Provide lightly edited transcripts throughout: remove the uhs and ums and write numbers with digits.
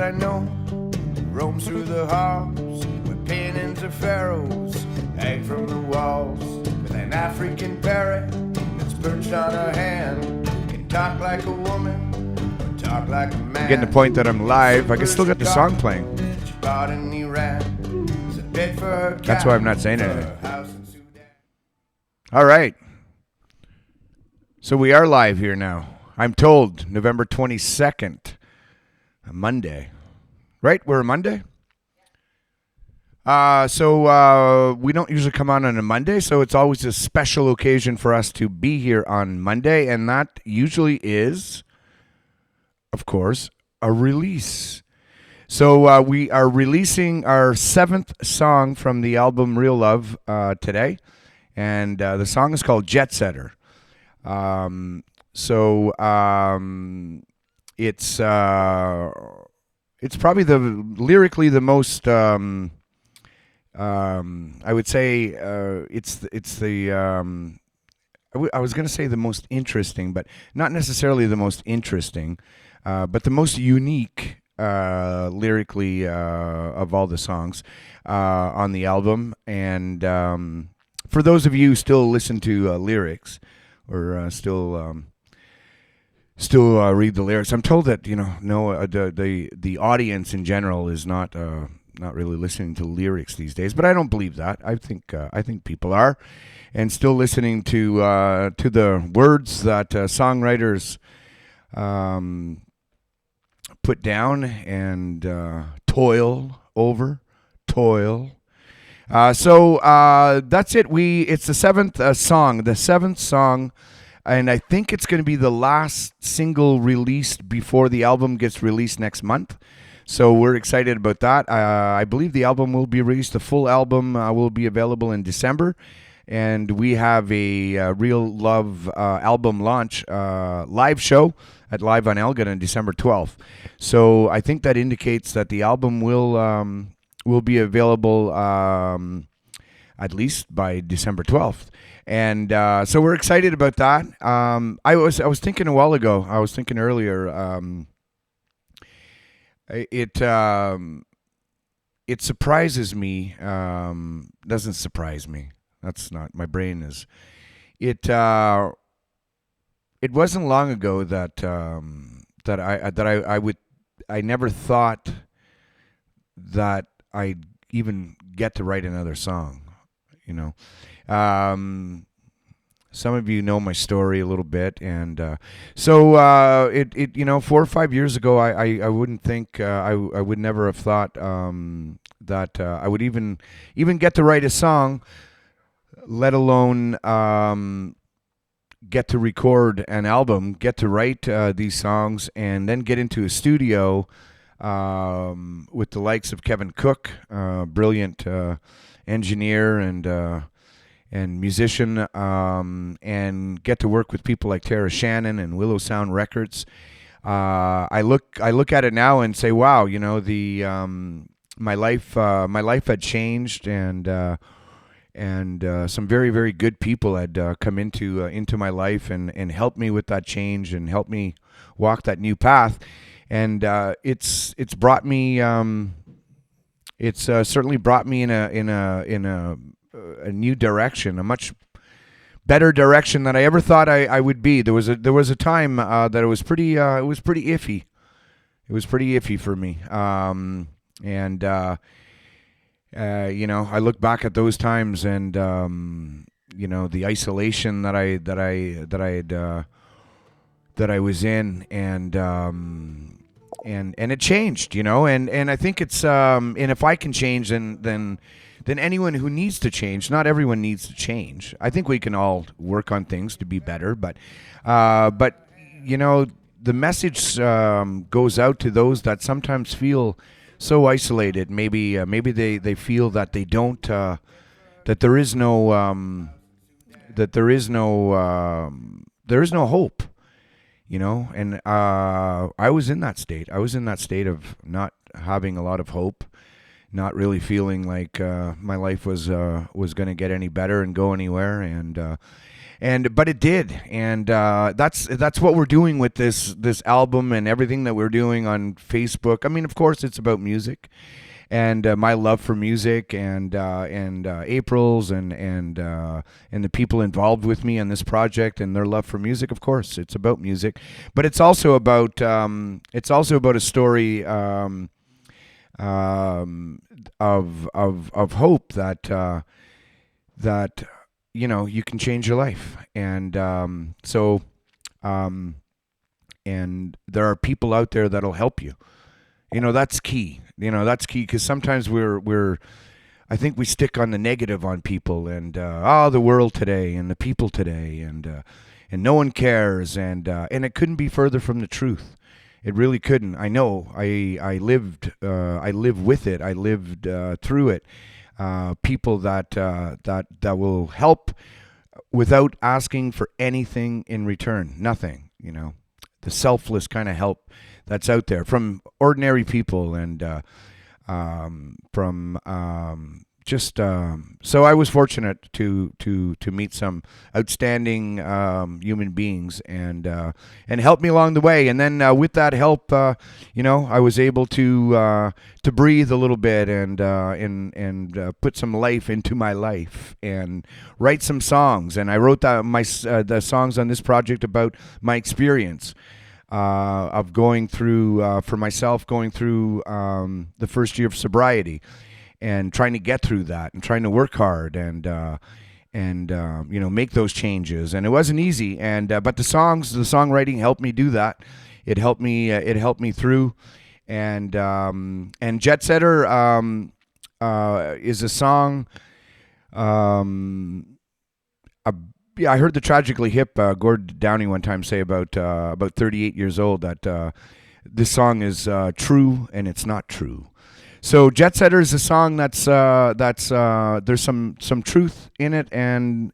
I know roams through the halls with paintings of pharaohs hang from the walls, with an African parrot that's perched on her hand. Can talk like a woman or talk like a man. Getting the point that I'm live. I can still get the song playing. She bought in Iran. It's a bed for her cat. That's why I'm not saying anything. All right. So we are live here now. I'm told November 22nd, a Monday. Right? We're a Monday? So we don't usually come on a Monday, so it's always a special occasion for us to be here on Monday, and that usually is, of course, a release. So we are releasing our 7th song from the album Real Love today, and the song is called Jetsetter. It's probably lyrically the most, I would say, I was going to say the most interesting, but not necessarily the most interesting, but the most unique lyrically of all the songs on the album. And for those of you who still listen to lyrics or still read the lyrics, I'm told that the audience in general is not really listening to lyrics these days, but I don't believe that. I think people are, and still listening to the words that songwriters put down and toil over. So that's it. It's the 7th song, and I think it's going to be the last single released before the album gets released next month. So we're excited about that. I believe the album will be released. The full album will be available in December. And we have a Real Love album launch live show at Live on Elgin on December 12th. So I think that indicates that the album will be available at least by December 12th. And so we're excited about that. I was thinking a while ago. I was thinking earlier. It surprises me. Doesn't surprise me. That's not my brain is. It wasn't long ago that I never thought that I'd even get to write another song. Some of you know my story a little bit, and so 4 or 5 years ago, I wouldn't think I would never have thought that I would even get to write a song, let alone get to record an album, get to write these songs, and then get into a studio with the likes of Kevin Cook, brilliant engineer and musician, and get to work with people like Tara Shannon and Willow Sound Records. I look at it now and say, wow, my life had changed, and some very, very good people had come into my life and helped me with that change and helped me walk that new path. And it's brought me certainly brought me in a new direction, a much better direction than I ever thought I would be. There was a time that it was pretty iffy. It was pretty iffy for me. I look back at those times, and the isolation that I was in, and it changed, and I think it's and if I can change, then anyone who needs to change. Not everyone needs to change. I think we can all work on things to be better, but the message goes out to those that sometimes feel so isolated. Maybe they feel that they don't that there is no hope. And I was in that state. I was in that state of not having a lot of hope, not really feeling like my life was going to get any better and go anywhere. but it did, and that's what we're doing with this album and everything that we're doing on Facebook. I mean, of course, it's about music and my love for music, and April's, and the people involved with me on this project and their love for music. Of course, it's about music, but it's also about a story of hope that you can change your life, and there are people out there that'll help you. That's key. That's key, because sometimes I think we stick on the negative on people, and the world today and the people today, and no one cares, and it couldn't be further from the truth. It really couldn't. I know. I live with it. I lived through it. People that will help without asking for anything in return. Nothing. The selfless kind of help that's out there from ordinary people, and from so I was fortunate to meet some outstanding human beings, and help me along the way. And then with that help, I was able to breathe a little bit, and put some life into my life, and write some songs. And I wrote the songs on this project about my experience of going through, for myself, going through the first year of sobriety, and trying to get through that, and trying to work hard, and make those changes. And it wasn't easy, and but the songwriting helped me do that. It helped me through, and Jetsetter is a song. I heard the Tragically Hip Gord Downey one time say about 38 years old that this song is true and it's not true. So Jetsetter is a song that's there's some truth in it, and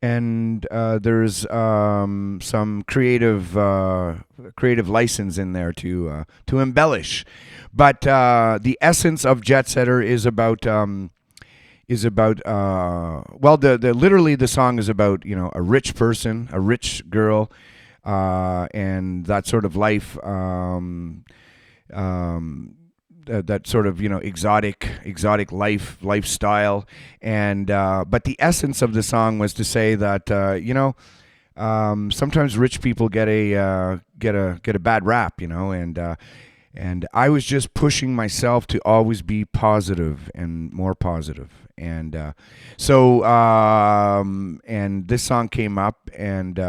there's some creative license in there to embellish, but the essence of Jetsetter is about literally the song is about a rich person, a rich girl, and that sort of life. That sort of exotic lifestyle, and but the essence of the song was to say that sometimes rich people get a bad rap, and I was just pushing myself to always be positive and more positive, and and this song came up, and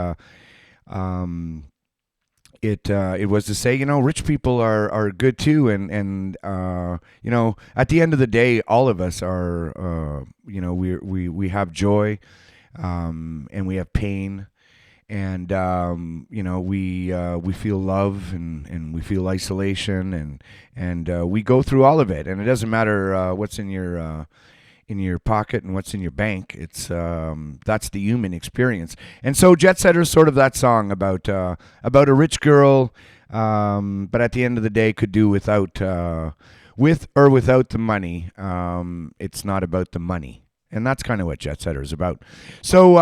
it was to say, rich people are good too, and at the end of the day, all of us are, we have joy, and we have pain, and we feel love, and we feel isolation, and we go through all of it, and it doesn't matter what's in your pocket and what's in your bank. It's that's the human experience. And so Jetsetter is sort of that song about a rich girl, but at the end of the day could do without with or without the money. It's not about the money, and that's kind of what Jetsetter is about. So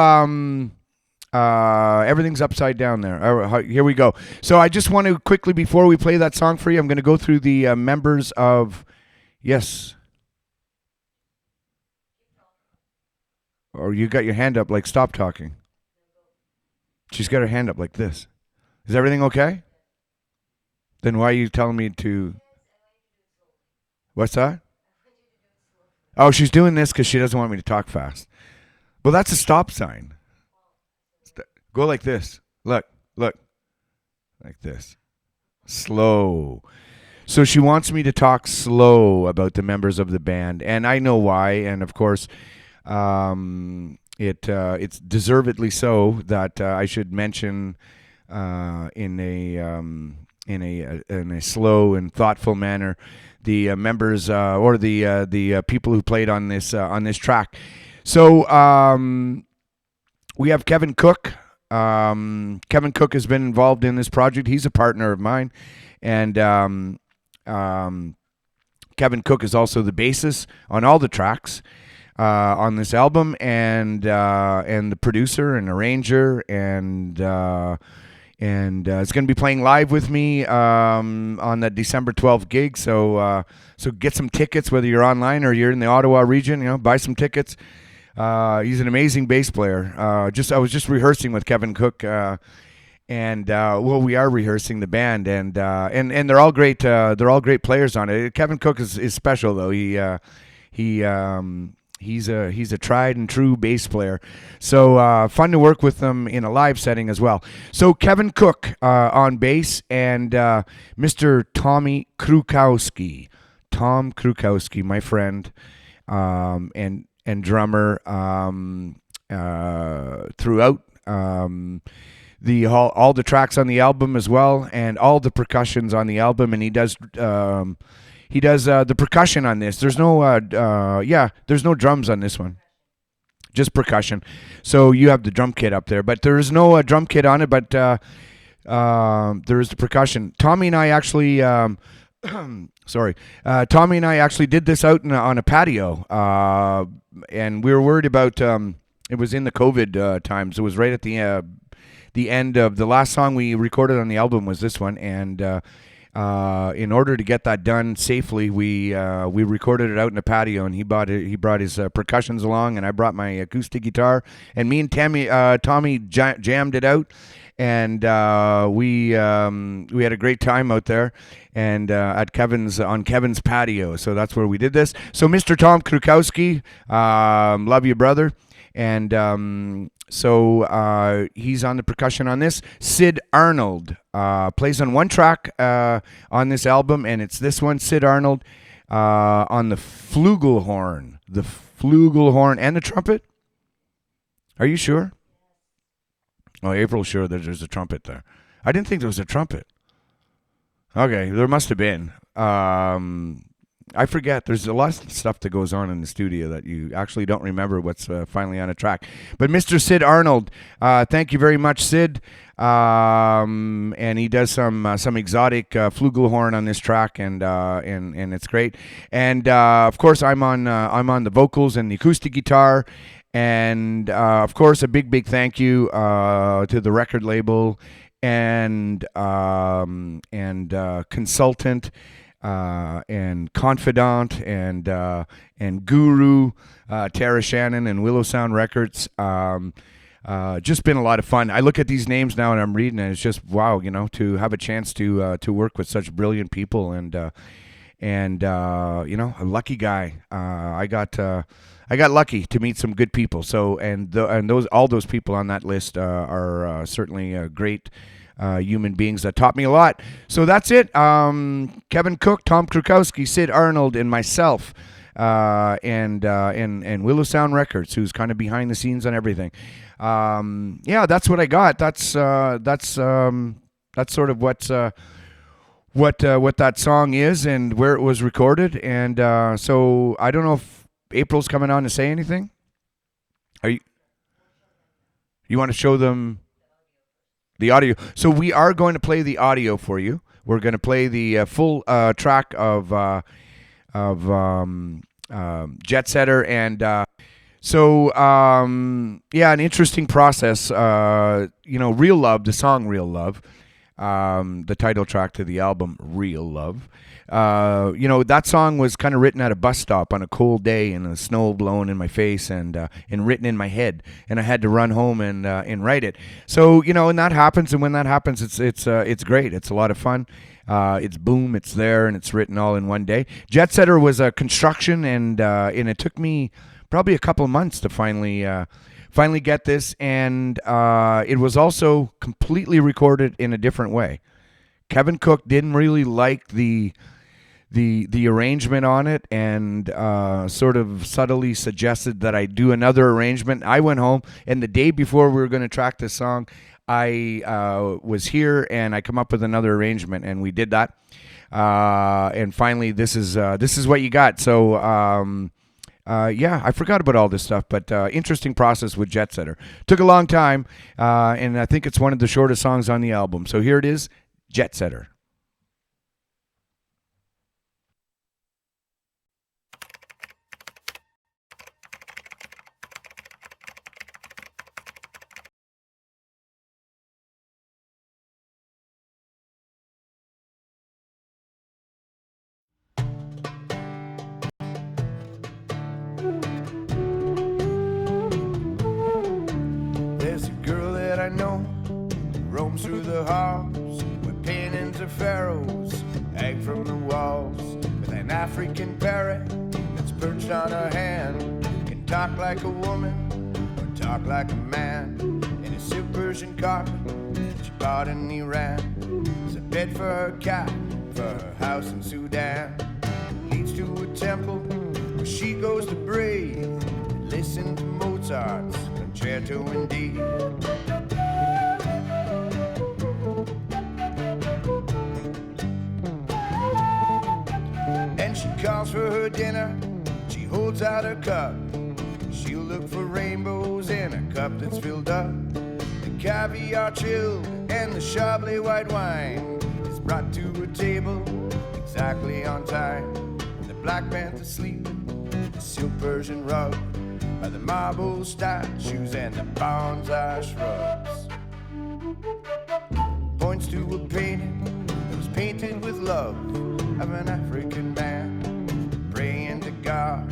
everything's upside down there. All right, here we go. So I just want to quickly, before we play that song for you, I'm going to go through the members of yes. Or you got your hand up like stop talking. She's got her hand up like this. Is everything okay? Then why are you telling me to... What's that? Oh, she's doing this because she doesn't want me to talk fast. Well, that's a stop sign. Go like this. Look. Like this. Slow. So she wants me to talk slow about the members of the band, and I know why, and of course... it's deservedly so that I should mention in a slow and thoughtful manner the members or the people who played on this track. So we have Kevin Cook. Kevin Cook has been involved in this project. He's a partner of mine, and Kevin Cook is also the bassist on all the tracks. on this album, and the producer and arranger, and is going to be playing live with me on that December 12th gig. So get some tickets, whether you're online or you're in the Ottawa region. Buy some tickets. He's an amazing bass player. I was just rehearsing with Kevin Cook, and we are rehearsing the band, and they're all great. They're all great players on it. Kevin Cook is special though. He's a tried and true bass player, so fun to work with them in a live setting as well. So Kevin Cook on bass, and Mr. Tommy Krukowski, Tom Krukowski, my friend, and drummer throughout all the tracks on the album as well, and all the percussions on the album, and he does the percussion on this. There's no there's no drums on this one, just percussion. So you have the drum kit up there, but there is no drum kit on it, but there is the percussion. Tommy and I actually Tommy and I actually did this out on a patio, and we were worried about it was in the COVID times. It was right at the end of the last song we recorded on the album was this one, and in order to get that done safely, we recorded it out in a patio, and he brought his percussions along, and I brought my acoustic guitar, and me and Tommy jammed it out, and we had a great time out there, and on Kevin's patio. So that's where we did this. So Mr. Tom Krukowski, love you, brother, and so he's on the percussion on this. Sid Arnold plays on one track on this album, and it's this one. Sid Arnold on the flugelhorn, and the trumpet. Are you sure? Oh, April's sure that there's a trumpet there. I didn't think there was a trumpet. Okay, there must have been. I forget. There's a lot of stuff that goes on in the studio that you actually don't remember what's finally on a track. But Mr. Sid Arnold, thank you very much, Sid. And he does some exotic flugelhorn on this track, and it's great. And of course, I'm on the vocals and the acoustic guitar. And of course, a big thank you to the record label and consultant and confidant and guru, Tara Shannon and Willow Sound Records. Just been a lot of fun. I look at these names now and I'm reading, and it's just wow, to have a chance to work with such brilliant people, and a lucky guy. I got lucky to meet some good people. So all those people on that list are certainly great human beings that taught me a lot. So that's it. Kevin Cook, Tom Krukowski, Sid Arnold, and myself, and Willow Sound Records, who's kind of behind the scenes on everything. That's what I got. That's sort of what that song is and where it was recorded. And so I don't know if April's coming on to say anything. You want to show them the audio? So we are going to play the audio for you. We're going to play the full track of Jetsetter, and an interesting process. Real Love, the song Real Love, the title track to the album, Real Love. That song was kind of written at a bus stop on a cold day, and the snow blowing in my face, and written in my head, and I had to run home and write it. So and that happens, and when that happens, it's great. It's a lot of fun. It's boom, it's there, and it's written all in one day. Jetsetter was a construction, and it took me probably a couple of months to finally get this, and it was also completely recorded in a different way. Kevin Cook didn't really like the arrangement on it, and sort of subtly suggested that I do another arrangement. I went home, and the day before we were going to track this song, I was here, and I come up with another arrangement, and we did that. And finally, this is what you got. So I forgot about all this stuff, but interesting process with Jetsetter. Took a long time, and I think it's one of the shortest songs on the album. So here it is, Jetsetter. There's a girl that I know roams through the halls with paintings of pharaohs hang from the walls, with an African parrot that's perched on her hand. Can talk like a woman or talk like a man. In a silk Persian carpet she bought in Iran. There's a bed for her cat, for her house in Sudan. Leads to a temple where she goes to breathe. Listen to Mozart's Concerto in D. Then she calls for her dinner. She holds out her cup. She'll look for rainbows in a cup that's filled up. The caviar chilled and the Chablis white wine is brought to a table exactly on time. The Black Panther sleeping, the silk Persian rug, by the marble statues and the bonsai shrubs. Points to a painting that was painted with love of an African man praying to God.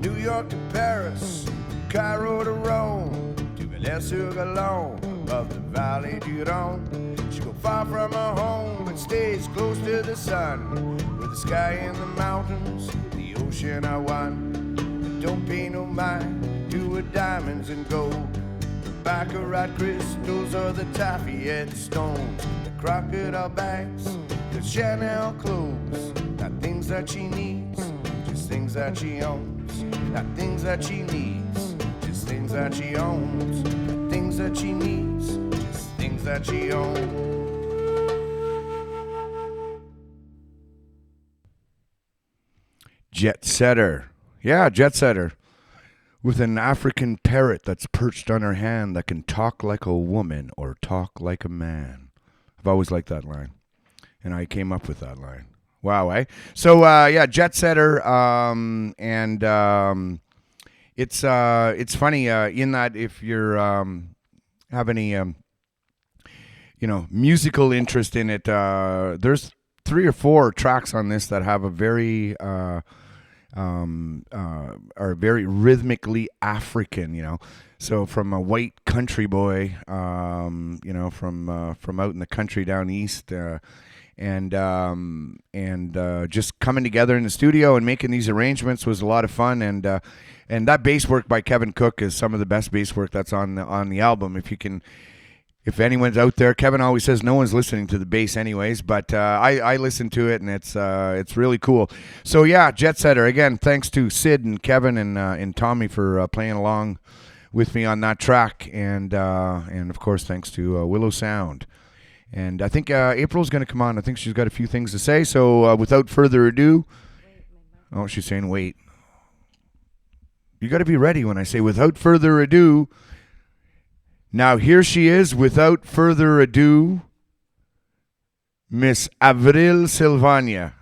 New York to Paris, Cairo to Rome, to Villers-sur-Glâne, above the Valley du Rhône. She go far from her home, but stays close to the sun. With the sky and the mountains, the ocean are one. But don't pay no mind to her diamonds and gold, the baccarat crystals or the Lafayette stones, the crocodile bags, the Chanel clothes. Not things that she needs, just things that she owns. Not things that she needs, just things that she owns. Not things that she needs, just things that she owns. Jetsetter. Yeah, Jetsetter. With an African parrot that's perched on her hand that can talk like a woman or talk like a man. I've always liked that line. And I came up with that line. Wow, eh? So, yeah, Jetsetter, it's funny in that if you're have any musical interest in it, there's 3 or 4 tracks on this that have a very are very rhythmically African, So from a white country boy, from out in the country down east. And just coming together in the studio and making these arrangements was a lot of fun. And that bass work by Kevin Cook is some of the best bass work that's on the album. If anyone's out there, Kevin always says no one's listening to the bass anyways, but I listen to it and it's really cool. So yeah, Jetsetter again. Thanks to Sid and Kevin and Tommy for playing along with me on that track, and of course thanks to Willow Sound. And I think April's going to come on. I think she's got a few things to say. So without further ado... Oh, she's saying wait. You got to be ready when I say without further ado. Now here she is, without further ado, Miss Avril Silvania.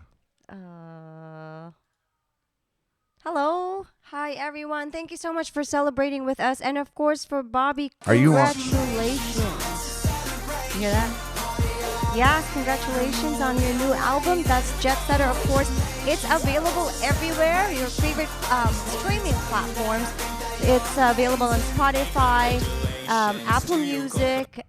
Hello. Hi, everyone. Thank you so much for celebrating with us. And, of course, for Bobby, Are you on? congratulations. You hear that? Yes, congratulations on your new album. That's Jetsetter, of course. It's available everywhere, your favorite streaming platforms. It's available on Spotify, Apple Music,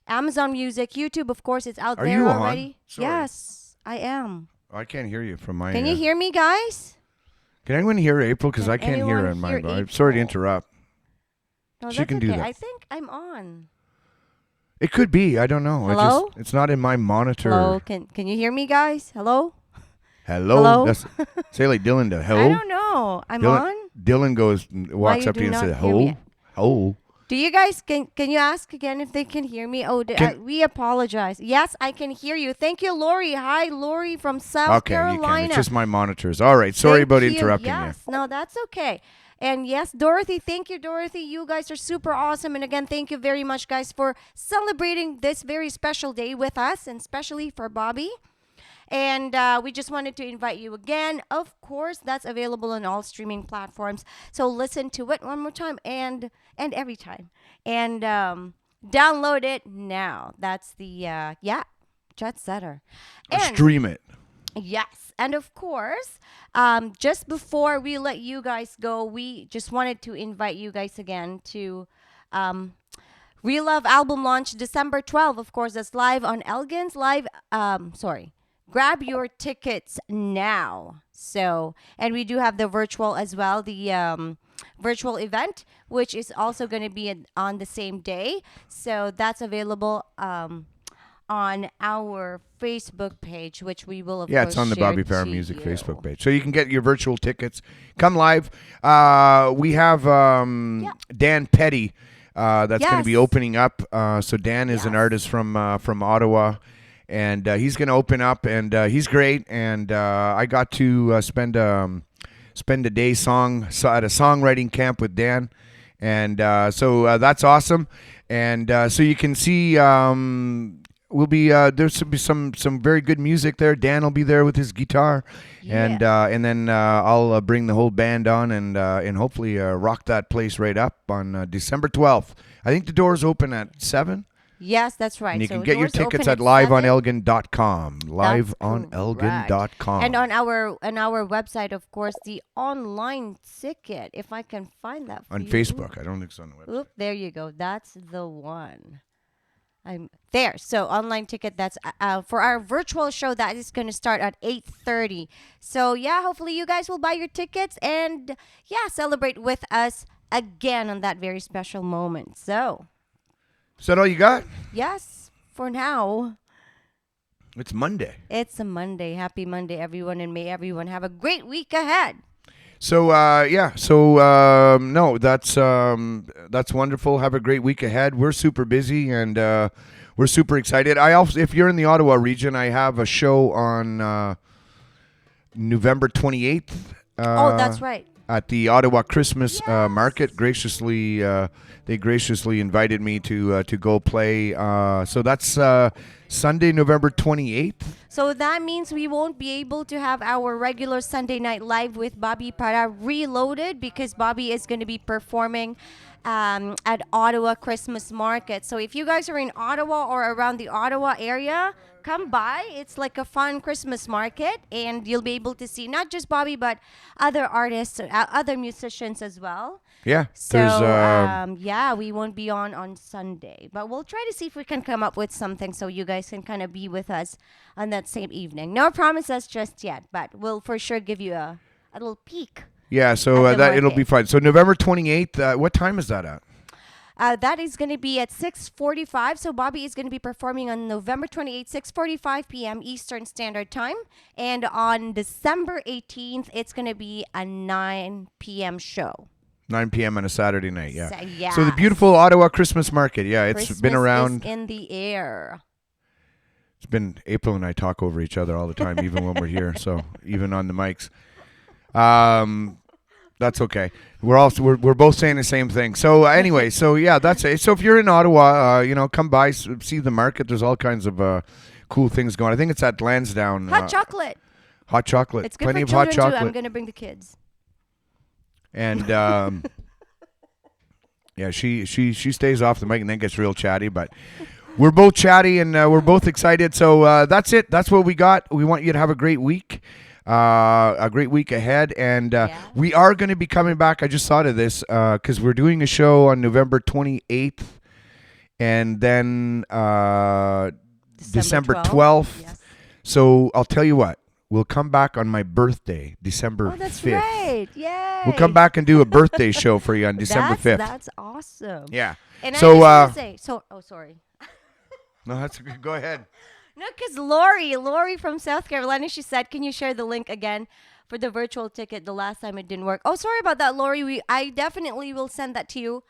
Amazon Music, YouTube, of course. It's out Are there you on? already. Sorry. Yes, I am. I can't hear you from my... Can you hear me, guys? Can anyone hear April? Because Can I can't hear her on anyone my... hear I'm sorry to April? interrupt. No, She that's can okay. do that. I think I'm on. It could be. I don't know. Hello? It's not in my monitor. Hello? Can you hear me, guys? Hello? Hello? Hello? That's, say like Dylan to hello. I don't know. I'm Dylan, on? Dylan walks you up to do you and not says, hear me? hello? Hello? Do you guys can you ask again if they can hear me? Oh, we apologize. Yes, I can hear you. Thank you, Lori. Hi, Lori from South Okay, you can. Carolina. It's just my monitors. All right. Sorry Thank about you. interrupting Yes, no, that's okay. And yes, Dorothy, thank you, Dorothy. You guys are super awesome. And again, thank you very much, guys, for celebrating this very special day with us, and especially for Bobby. And we just wanted to invite you again. Of course, that's available on all streaming platforms. So listen to it one more time and every time. And download it now. That's the, Jetsetter. Or And stream it. yes. And of course, just before we let you guys go, we just wanted to invite you guys again to Real Love album launch December 12th. Of course, that's live on Elgin's live. Grab your tickets now. So, and we do have the virtual as well, the virtual event, which is also going to be on the same day. So that's available on our Facebook page, which we will, of course, It's on the share Bobby Power to Music you. Facebook page. So you can get your virtual tickets. Come live. We have Dan Petty that's going to be Yes. opening up. So Dan is an Yes. artist from Ottawa. And he's going to open up, and he's great. And I got to spend a day at a songwriting camp with Dan, and so that's awesome. And so you can see we'll be there's be some very good music there. Dan will be there with his guitar, and then I'll bring the whole band on and hopefully rock that place right up on December 12th. I think the doors open at 7. Yes, that's right. And you So can get your doors open tickets at at 7. liveonelgin.com. Correct. Liveonelgin.com. And on our website, of course, the online ticket. If I can find that for On you. Facebook. I don't think it's on the website. Oop, there you go. That's the one. I'm there. So online ticket. That's for our virtual show that is going to start at 8:30. So yeah, hopefully you guys will buy your tickets and celebrate with us again on that very special moment. So. Is that all you got? Yes, for now. It's Monday. It's a Monday. Happy Monday, everyone, and may everyone have a great week ahead. So no, that's wonderful. Have a great week ahead. We're super busy and we're super excited. I also, if you're in the Ottawa region, I have a show on November 28th. Oh, that's right. At the Ottawa Christmas market, they graciously invited me to go play. So that's Sunday, November 28th. So that means we won't be able to have our regular Sunday night live with Bobby Para reloaded because Bobby is going to be performing at Ottawa Christmas Market. So if you guys are in Ottawa or around the Ottawa area, come by. It's like a fun Christmas market, and you'll be able to see not just Bobby, but other artists, other musicians as well. Yeah. So, there's we won't be on Sunday, but we'll try to see if we can come up with something so you guys can kind of be with us on that same evening. No promises just yet, but we'll for sure give you a little peek. Yeah, so at the it'll be market. fun. So November 28th, what time is that at? That is going to be at 6:45. So Bobby is going to be performing on November 28th, 6:45 p.m. Eastern Standard Time. And on December 18th, it's going to be a 9 p.m. show. 9 p.m. on a Saturday night, yeah. So the yes. beautiful Ottawa Christmas market, it's Christmas been around. is in the air. It's been, April and I talk over each other all the time, even when we're here. So even on the mics. That's okay. We're both saying the same thing. So anyway, that's it. So if you're in Ottawa, come by, see the market. There's all kinds of cool things going. I think it's at Lansdowne. Hot chocolate. Hot chocolate. It's good Plenty for of hot children chocolate. too. I'm going to bring the kids. And she stays off the mic and then gets real chatty. But we're both chatty and we're both excited. So that's it. That's what we got. We want you to have a great week. A great week ahead, and we are going to be coming back. I just thought of this because we're doing a show on November 28th, and then December 12th. Yes. So I'll tell you what, we'll come back on my birthday, December 5th. Oh, that's right. Yay. We'll come back and do a birthday show for you on December 5th. That's awesome. Yeah. And So, I just want to say, sorry. No, that's good. Go ahead. No, because Lori from South Carolina, she said, can you share the link again for the virtual ticket? The last time it didn't work. Oh, sorry about that, Lori. I definitely will send that to you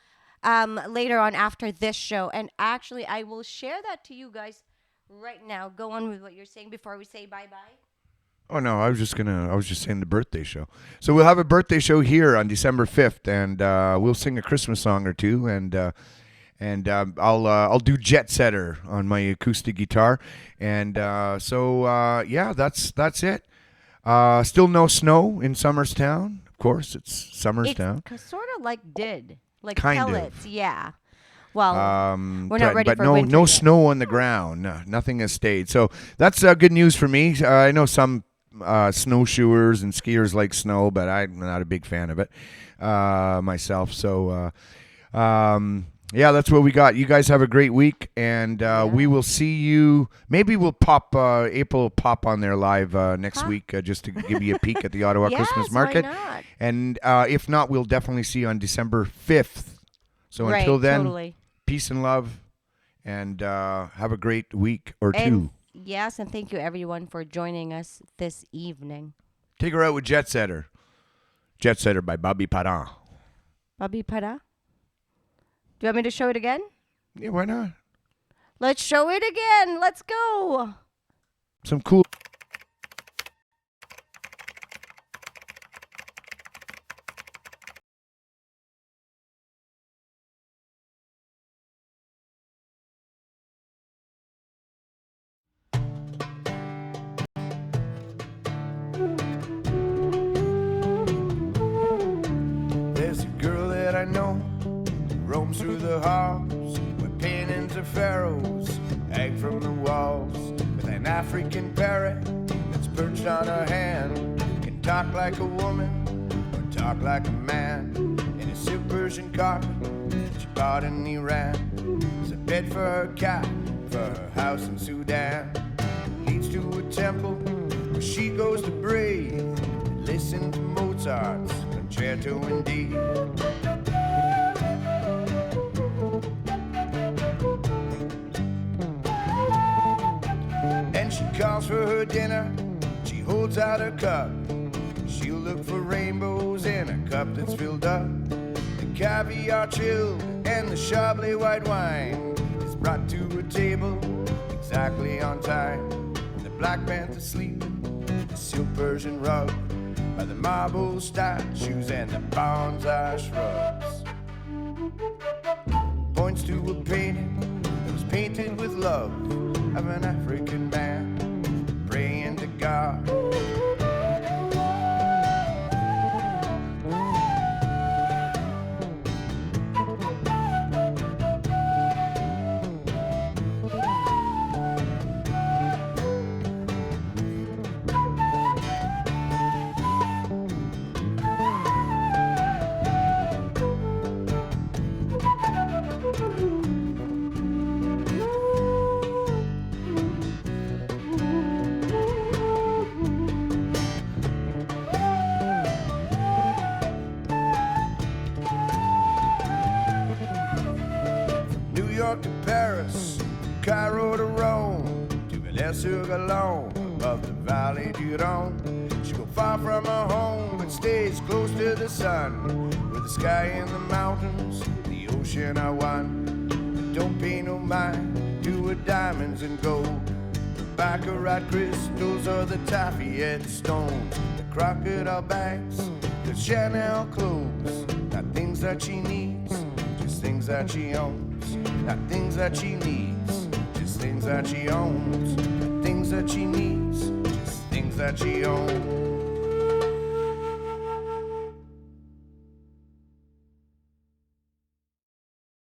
later on after this show. And actually, I will share that to you guys right now. Go on with what you're saying before we say bye-bye. Oh no, I was just saying the birthday show. So we'll have a birthday show here on December 5th, and we'll sing a Christmas song or two, and I'll do Jetsetter on my acoustic guitar, and yeah, that's it. Still no snow in Summerstown. Of course, it's Summerstown. It's sort of like Kind of. pellets, yeah. Well, we're not ready but for no winter no yet. snow on the ground. No, nothing has stayed. So that's good news for me. I know some snowshoers and skiers like snow, but I'm not a big fan of it myself. So yeah, that's what we got. You guys have a great week, and we will see you. Maybe we'll pop April pop on there live next week just to give you a peek at the Ottawa Yes, Christmas why market. not? And if not, we'll definitely see you on December 5th. So Right, until then, totally. peace and love, and have a great week or And two. yes, and thank you everyone for joining us this evening. Take her out with Jetsetter. Jetsetter by Bobby Parent. Bobby Para? Do you want me to show it again? Yeah, why not? Let's show it again. Let's go. Some cool. There's a girl that I know roams through the halls with paintings of pharaohs hang from the walls, with an African parrot that's perched on her hand. Can talk like a woman or talk like a man. In a silk Persian carpet she bought in Iran. There's a bed for her cat, for her house in Sudan. Leads to a temple where she goes to breathe. Listen to Mozart's concerto in D. And she calls for her dinner. She holds out her cup. She'll look for rainbows in a cup that's filled up. The caviar chilled and the Chablis white wine is brought to a table exactly on time. The Black Panther sleeping, the silk Persian rug, by the marble statues and the bonsai shrubs. Points to a painting that was painted with love of an African man praying to God. New York to Paris, Cairo to Rome, to Villers-sur-Glâne, above the Valley du Rhône. She go far from her home, but stays close to the sun. With the sky and the mountains, the ocean are one. But don't pay no mind to her diamonds and gold, the baccarat crystals or the Lafayette stones, the crocodile bags, the Chanel clothes. Not things that she needs, just things that she owns. Not things that she needs, just things that she owns. Not things that she needs, just things that she owns.